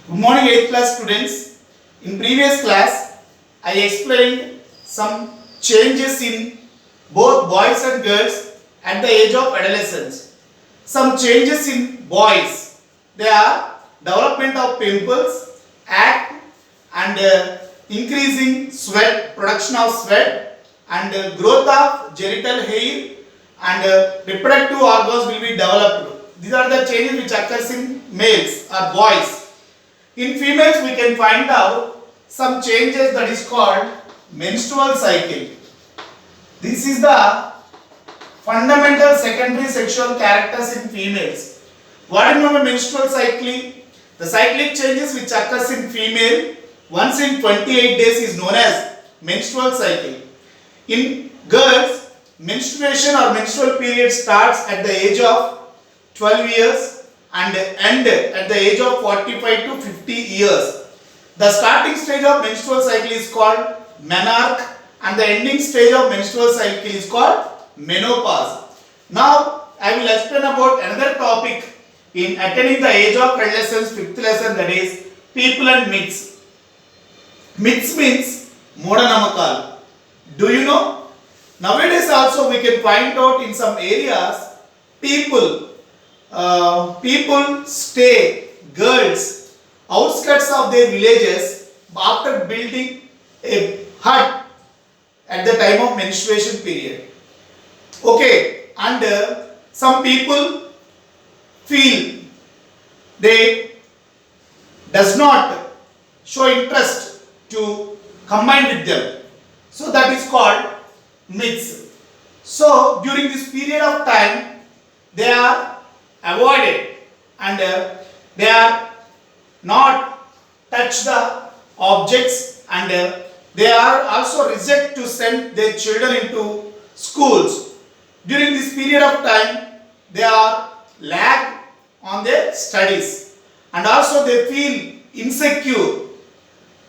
Good morning 8th class students. In previous class, I explained some changes in both boys and girls at the age of adolescence. Some changes in boys. They are development of pimples, acne and increasing sweat, production of sweat and growth of genital hair and reproductive organs will be developed. These are the changes which occurs in males or boys. In females, we can find out some changes that is called menstrual cycle. This is the fundamental secondary sexual characters in females. What is known as menstrual cycle? The cyclic changes which occurs in female once in 28 days is known as menstrual cycle. In girls, menstruation or menstrual period starts at the age of 12 years and end at the age of 45 to 50 years. The starting stage of menstrual cycle is called menarche and the ending stage of menstrual cycle is called menopause. Now I will explain about another topic in attaining the age of adolescence, fifth lesson, that is people and myths. Myths means moodanamakalu. Do you know? Nowadays also we can find out in some areas people stay, girls, outskirts of their villages after building a hut at the time of menstruation period. Okay, and some people feel they does not show interest to combine with them. So that is called myths. So during this period of time, they are avoided and they are not touch the objects and they are also reject to send their children into schools. During this period of time, they are lag on their studies and also they feel insecure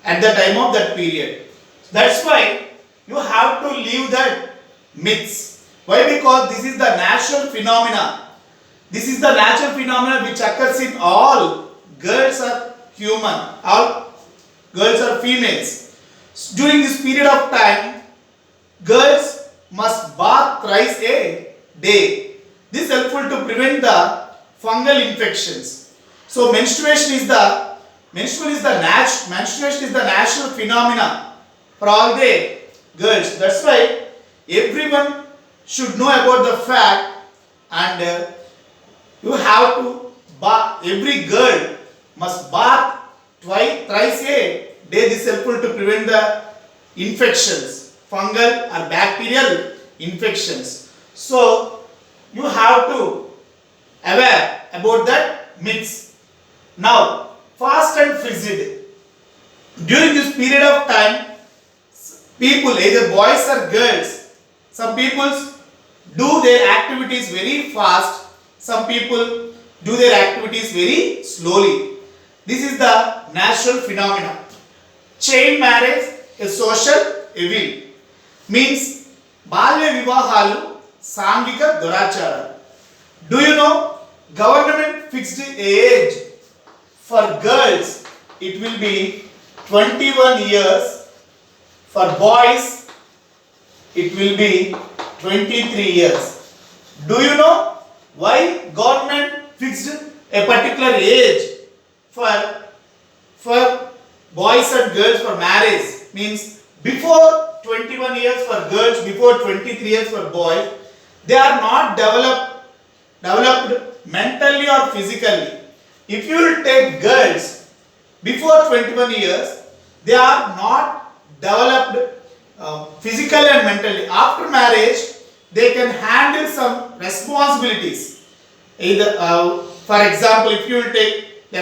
at the time of that period. That's why you have to leave that myths. Why? Because this is the natural phenomena. This is the natural phenomena which occurs in all girls are human, all girls are females. During this period of time, girls must bath thrice a day. This is helpful to prevent the fungal infections. So menstruation is the natural phenomena for all the girls. That's why everyone should know about the fact and you have to bath. Every girl must bath thrice a day. This is helpful to prevent the infections, fungal or bacterial infections. So you have to aware about that myths. Now, fast and frigid. During this period of time, people, either boys or girls, some people do their activities very fast. Some people do their activities very slowly. This is the natural phenomenon. Chain marriage, a social evil, means balya vivahalu, sangika durachara. Do you know government fixed age for girls? It will be 21 years. For boys, it will be 23 years. Do you know why government fixed a particular age for boys and girls for marriage? Means before 21 years for girls, before 23 years for boys, they are not developed mentally or physically. If you will take girls before 21 years, they are not developed physically and mentally. After marriage, they can handle some responsibilities. Either, for example, if you will take the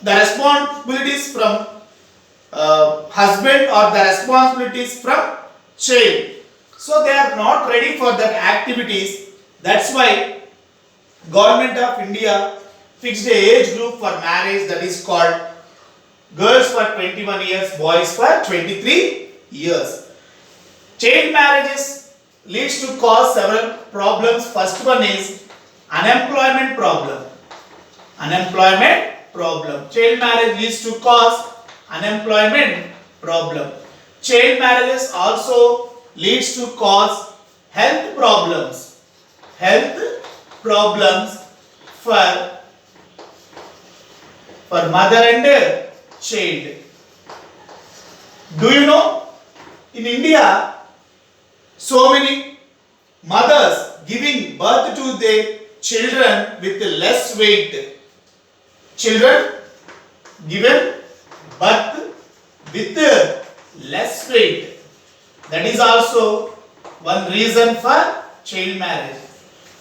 responsibilities from husband or the responsibilities from child. So they are not ready for that activities. That's why Government of India fixed a age group for marriage, that is called girls for 21 years, boys for 23 years. Chain marriages leads to cause several problems. First one is unemployment problem. Unemployment problem. Child marriage leads to cause unemployment problem. Child marriages also leads to cause health problems. Health problems for mother and child. Do you know in India so many mothers giving birth to their children with less weight. Children given birth with less weight. That is also one reason for child marriage.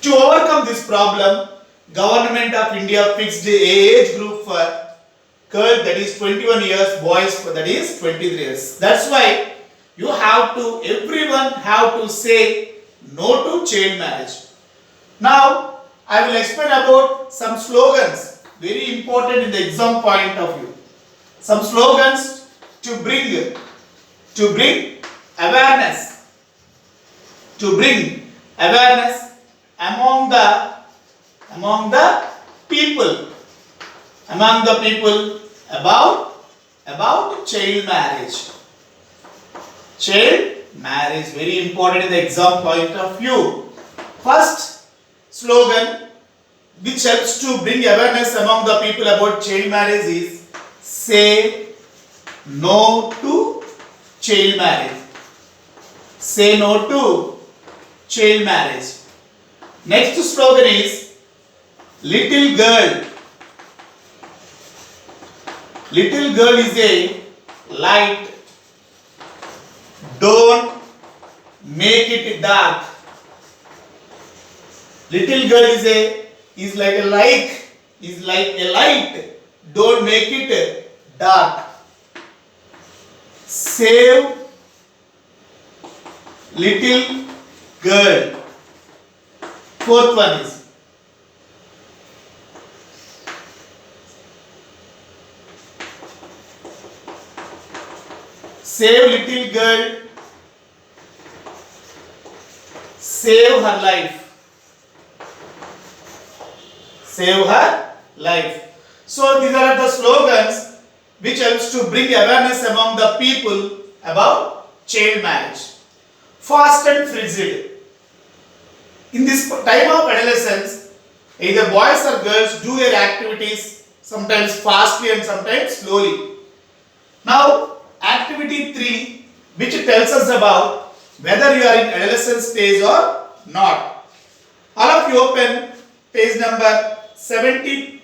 To overcome this problem, Government of India fixed a age group for girls, that is 21 years, boys that is 23 years. That's why everyone have to say no to child marriage. Now, I will explain about some slogans, very important in the exam point of view. Some slogans to bring awareness, among the people about child marriage. Child marriage, very important in the exam point of view. First slogan which helps to bring awareness among the people about child marriage is say no to child marriage. Say no to child marriage. Next slogan is little girl. Little girl is a light. Don't make it dark. Little girl is like a light. Don't make it dark. Save little girl. Fourth one is save little girl, save her life. Save her life. So these are the slogans which helps to bring awareness among the people about child marriage. Fast and frigid. In this time of adolescence, either boys or girls do their activities sometimes fastly and sometimes slowly. Now, activity 3, which tells us about whether you are in adolescent stage or not. All of you open page number 78.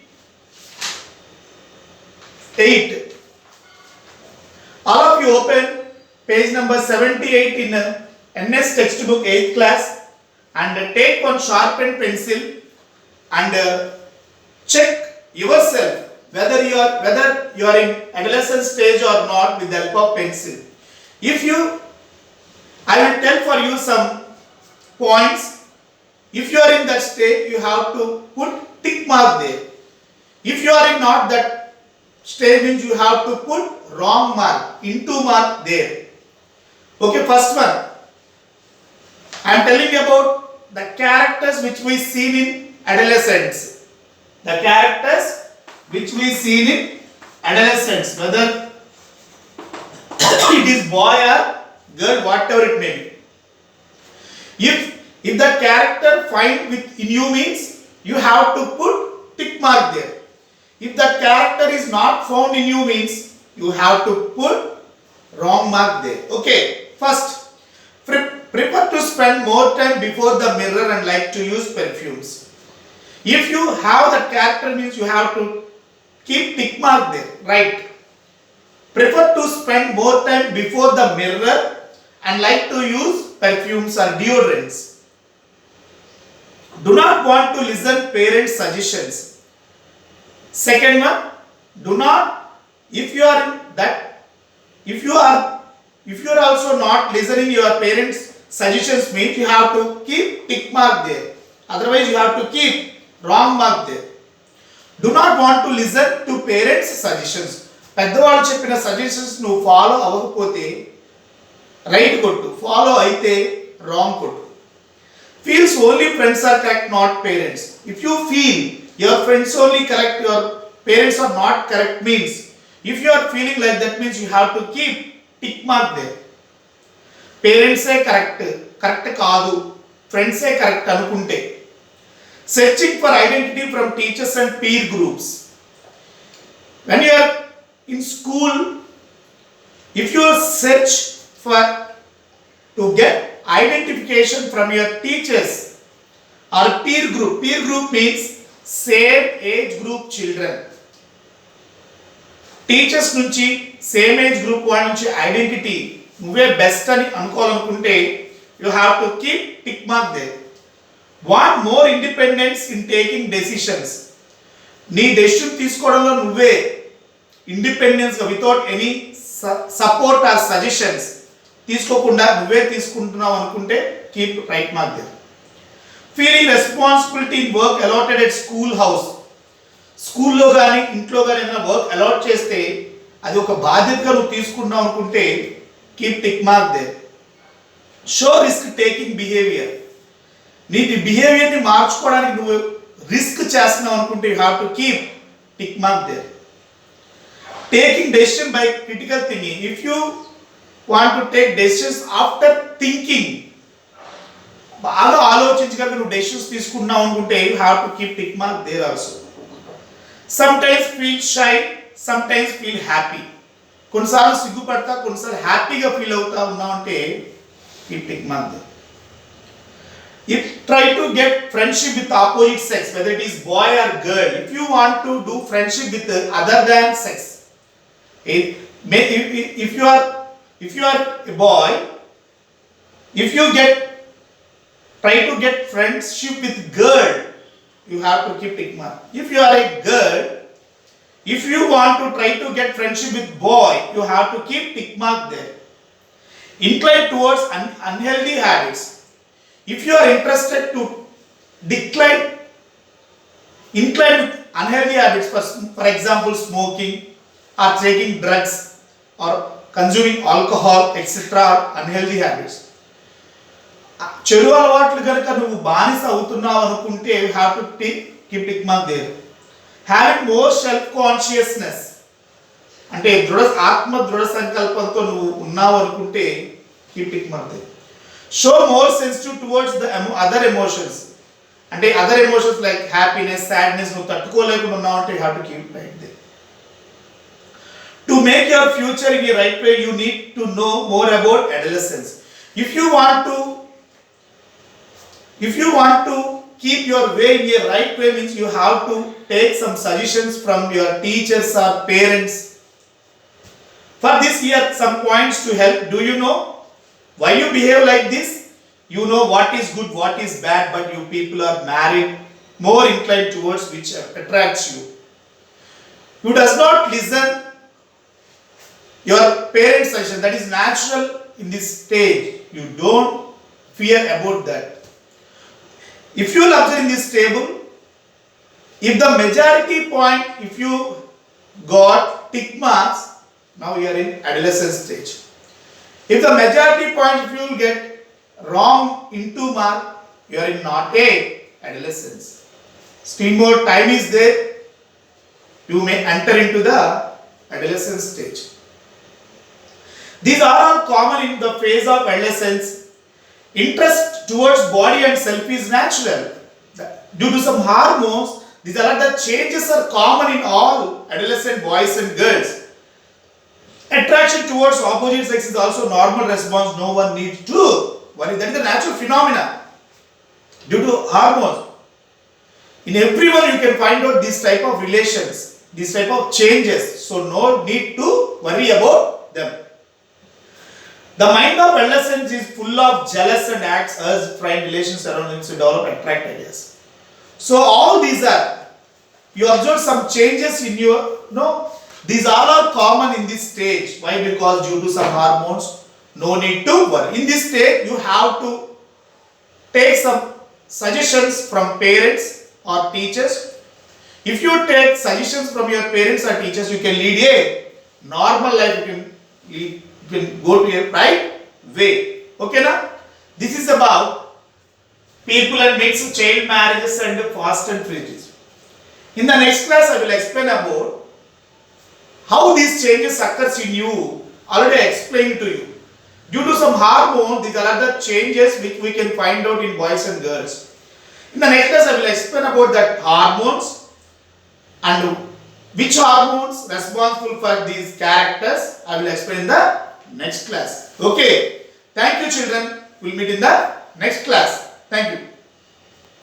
All of you open page number 78 in NS textbook 8th class and take one sharpened pencil and check yourself whether you are in adolescent stage or not with the help of pencil. I will tell for you some points. If you are in that stage, you have to put tick mark there. If you are in not that stage, means you have to put wrong mark, into mark there. Okay, first one. I am telling about the characters which we see in adolescence. The characters which we see in adolescence, whether it is boy or girl, whatever it may be. If the character find in you means you have to put tick mark there. If the character is not found in you means you have to put wrong mark there. Okay, first, prefer to spend more time before the mirror and like to use perfumes. If you have that character means you have to keep tick mark there, right? Prefer to spend more time before the mirror and like to use perfumes or deodorants. Do not want to listen parents' suggestions. Second one, if you are also not listening your parents' suggestions means you have to keep tick mark there. Otherwise you have to keep wrong mark there. Do not want to listen to parents' suggestions. పెద్దవాళ్ళు చెప్పిన suggestions నువ్వు follow అవ్వకపోతే right కొట్టు, follow అయితే wrong కొట్టు. Feels only friends are correct, not parents. If you feel your friends only correct your parents are not correct means, if you are feeling like that means you have to keep tick mark there. Parents say correct కాదు, friends say correct అనుకుంటే. Searching for identity from teachers and peer groups. When you are in school, if you search for to get identification from your teachers or peer group means same age group children. Teachers నుంచి same age group వాళ్ళ నుంచి identity నువ్వే best అని అనుకోవాలనుకుంటే you have to keep tick mark there. Want more independence in taking decisions. నీ decision తీసుకోవడంలో నువ్వే independence without any support or suggestions తీసుకోకుండా నువ్వే తీసుకుంటున్నావు అనుకుంటే keep right mark there. Feeling responsibility in work alloted at school house. స్కూల్లో కానీ ఇంట్లో కానీ ఏదైనా వర్క్ అలాట్ చేస్తే అది ఒక బాధ్యతగా నువ్వు తీసుకున్నావు అనుకుంటే keep tick mark there. Show risk taking behaviour. నీ బిహేవియర్ని మార్చుకోవడానికి నువ్వు రిస్క్ చేస్తున్నావు అనుకుంటే you have to keep tick mark there. Taking decision by critical thinking. If you want to take decisions after thinking, బాగా ఆలోచించగలిగి నువ్వు డెసిషన్స్ తీసుకున్నావు అనుకుంటే you have to keep tick mark there also. Sometimes feel shy, sometimes feel happy. కొన్నిసార్లు సిగ్గుపడతా, కొన్నిసార్లు హ్యాపీగా feel అవుతా ఉన్నావు అంటే keep tick mark there. If try to get friendship with opposite sex, whether it is boy or girl, if you want to do friendship with other than sex, if you are a boy, if you try to get friendship with girl, you have to keep tick mark. If you are a girl, if you want to try to get friendship with boy, you have to keep tick mark there. Incline towards unhealthy habits. If you are interested to incline with unhealthy habits, for example smoking or taking drugs or consuming alcohol etc. are unhealthy habits. చెడు అలవాట్లు కనుక నువ్వు బానిస అవుతున్నావు అనుకుంటే you have to keep tick mark there. Having more self consciousness అంటే ఆత్మ దృఢ సంకల్పంతో నువ్వు ఉన్నావు అనుకుంటే keep tick mark there. Show more sensitive towards the other emotions అంటే other emotions like happiness, sadness నువ్వు తట్టుకోలేకుండా ఉన్నావు అంటే you have to keep right there. To make your future in the right way you need to know more about adolescence. If you want to keep your way in a right way means you have to take some suggestions from your teachers or parents. For this here some points to help. Do you know why you behave like this? You know what is good, what is bad, but you people are married more inclined towards which attracts you. You does not listen your parents' suggestion. That is natural in this stage. You don't fear about that. If you will observe in this table, if the majority point, if you got tick marks, now you are in adolescent stage. If the majority point, if you will get wrong into mark, you are in not a adolescence. Still more time is there, you may enter into the adolescent stage. These are all common in the phase of adolescence. Interest towards body and self is natural. Due to some hormones, these are the changes are common in all adolescent boys and girls. Attraction towards opposite sex is also normal response. No one needs to worry. That is a natural phenomena due to hormones. In everyone you can find out this type of relations, this type of changes. So no need to worry about them. The mind of adolescents is full of jealous and acts as friend relations around him to develop attract ideas. So all these are, you observe some changes in your, these all are common in this stage. Why? Because due to some hormones, no need to worry. In this stage, you have to take some suggestions from parents or teachers. If you take suggestions from your parents or teachers, you can lead a normal life. You can go to a right way. Okay na? This is about people and mixed child marriages and fast and freezes. In the next class, I will explain about how these changes occurs in you. Already I explained to you. Due to some hormone, these are the changes which we can find out in boys and girls. In the next class, I will explain about that hormones and which hormones responsible for these characters. I will explain in the next class. Okay. Thank you, children. We'll meet in the next class. Thank you.